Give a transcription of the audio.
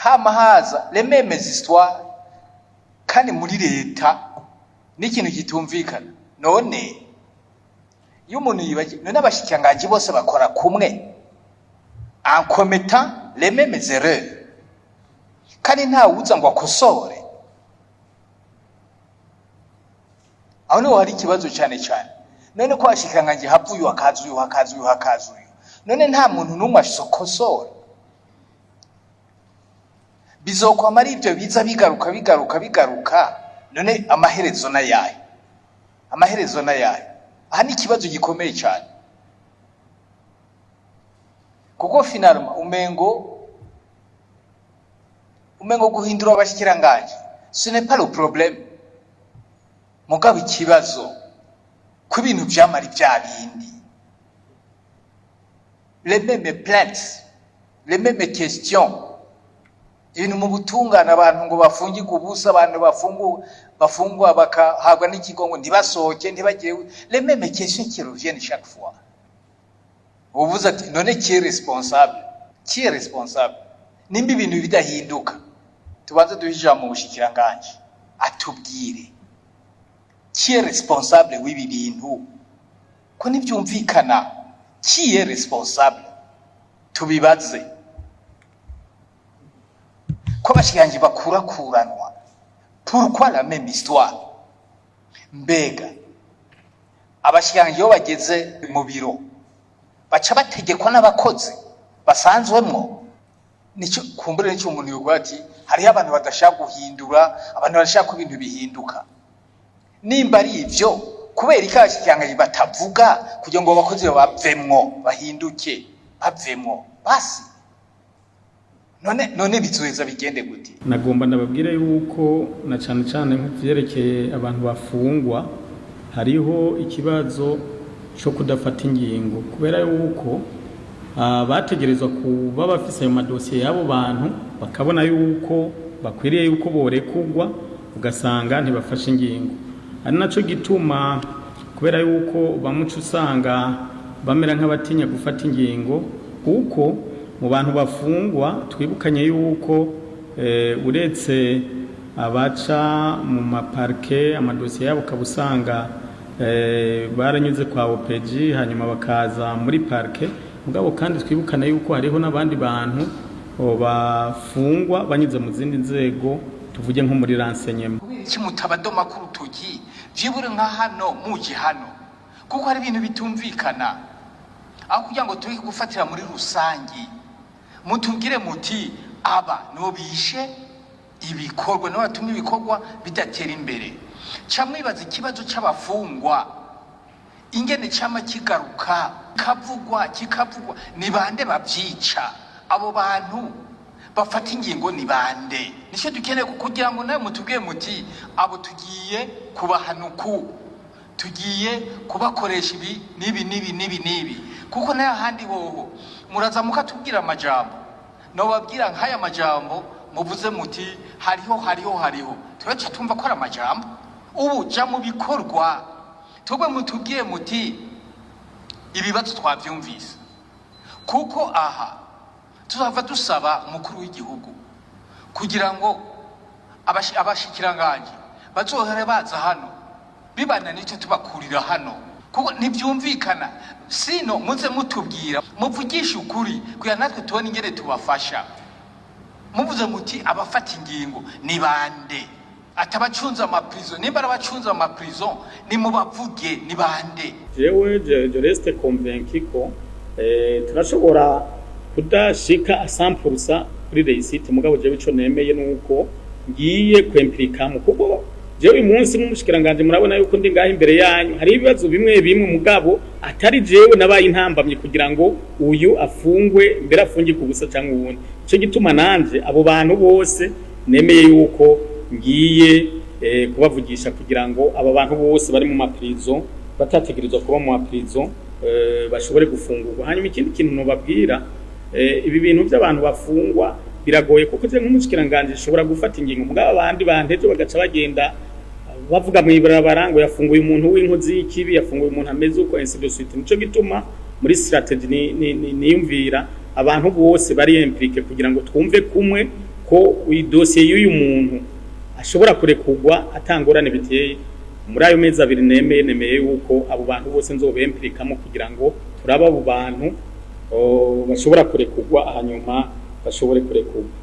hama haza les mêmes histoires kandi muri leta n'ikintu gitumvikana. None iyo umuntu yibaje none abashikanganje bose bakora kumwe en commettant les mêmes erreurs kandi nta wuza ngo akosore. Aho niho hari ikibazo cyane cyane. None ko ashikanganje havuye hakazuye none nta muntu numwe ashokosora. Bizokwama ari ibyo biza bigaruka none amaherezo na yayo aha ni ikibazo gikomeye cyane kuko finalement umengo guhindura abashikiranganje ce n'est pas le problème mugabo ikibazo ku bintu byamari bya bindi les mêmes plaintes les mêmes questions. Ibintu mu butungana abantu ngo bafungirwe ubusa, abantu bafungwa bakahabwa n'ikigongo ntibasohoke ntibagire les mêmes questions qui reviennent chaque fois. Ubuza ati none qui est responsable nimba ibintu bidahinduka tubanze duhija mu bushikiranganje atubwire qui est responsable w'ibi bintu ko nibyumvikana qui est responsable tubibaze ko bashikanje bakurakuranwa. Pourquoi la même histoire? Mbega abashikanje yo bageze mu biro baca bategekwa n'abakozi basanzwemwo. Nico kumbure n'icyo umuntu yoguha ati hari abantu badashaka guhindura, abantu barashaka ko ibintu bihinduka. Nimba ari ivyo kubera ikashikanje batavuga kugira ngo abakozi bavemwo bahinduke bavemwo basi. None bizoheza bigende gute? Nagomba ndababwire yuko na cyane nk'ivyerekeye abantu bafungwa hariho ikibazo cyo kudafata ingingo kubera yuko bategerezwa kuba bafise ayo madosiye y'abo bantu bakabona yuko bakwiriye yuko borekugwa ugasanga ntibafashe ingingo. Ari naco gituma kubera yuko bamuca usanga bamera nk'abatinya gufata ingingo kuko mu bantu bafungwa twibukanye yuko uretse abaca mu maparke amadosiye yabo kabusanga baranyuze kwa OPG hanyuma bakaza muri parke mugabo kandi twibukana yuko hariho n'abandi bantu bafungwa banyuze mu zindi nzego tuvuge nko muri renseignement. Kimutabadoma ku rutoki vyibure nka hano muje hano kuko hari ibintu bitumvikana aho kugira ngo turi gufatira muri rusangi mutubwire muti aba no bishe ibikorwa no batumye ibikorwa bidatera imbere. Camwibaza ikibazo c'abafungwa ingene cama kigaruka kavugwa ni bande bavyica abo bantu bafata ingingo ni bande. Nico dukeneye kugira ngo nawe mutubwire muti abo tugiye kubahanuku tugiye kubakoresha ibi nibi kuko nayo handi boho muraza mukatubwira amajambo no babwira nk'aya majambo muvuze muti hariho turaca tumva ko ari amajambo ubu ja mu bikorwa tugwe mutubwiye muti ibibazo twavyumvise kuko aha tuzava dusaba umukuru w'igihugu kugira ngo abashikiranganje bazohere baza hano bibana n'icyo tubakurira hano kuko ntibyumvikana sino muze mutubwira muvugisha ukuri kugira natwe tubone ingere tubafasha. Muvuze muti abafata ingingo ni bande atabacunza amaprison nimba arabacunza amaprison ni mubavuge ni bande. Jewe je reste convaincu ko turashobora kudashika 100% kuri réussite mugabo jewe ico nemeye nuko ngiye kwempirikamo kuko jewe umunsi n'umushikiranganje murabona yuko ndi ngaho imbere yanyu hari ibibazo bimwe mugabo atari jewe nabaye intambamye kugira ngo uyu afungwe mbere afungike ubusa cyangwa ubundi. Ico gituma nanje abo bantu bose nemeye yuko ngiye kubavugisha kugira ngo aba bantu bose bari mu maprison batategerezwa kuba mu maprison bashobore gufungurwa. Hanyuma ikindi kintu no babwira ibi bintu by'abantu bafungwa biragoye kuko je nk'umushikiranganje shobora gufata ingingo mugabo abandi banteje bagaca bagenda bavuga mu ibarabara ngo yafunguye umuntu w'inkozi y'ikibi yafunguye umuntu ameze uko ainsi de suite. Nico gituma muri strategy niyumvira abantu bose bari impliqué kugira ngo twumve kumwe ko idosiye y'uyu muntu ashobora kurekurwa atangorane biteye muri ayo mezi 2 nemeye yuko abo bantu bose nzobempirikamo kugira ngo turaba abo bantu bashobora kurekurwa hanyuma bashobore kurekurwa.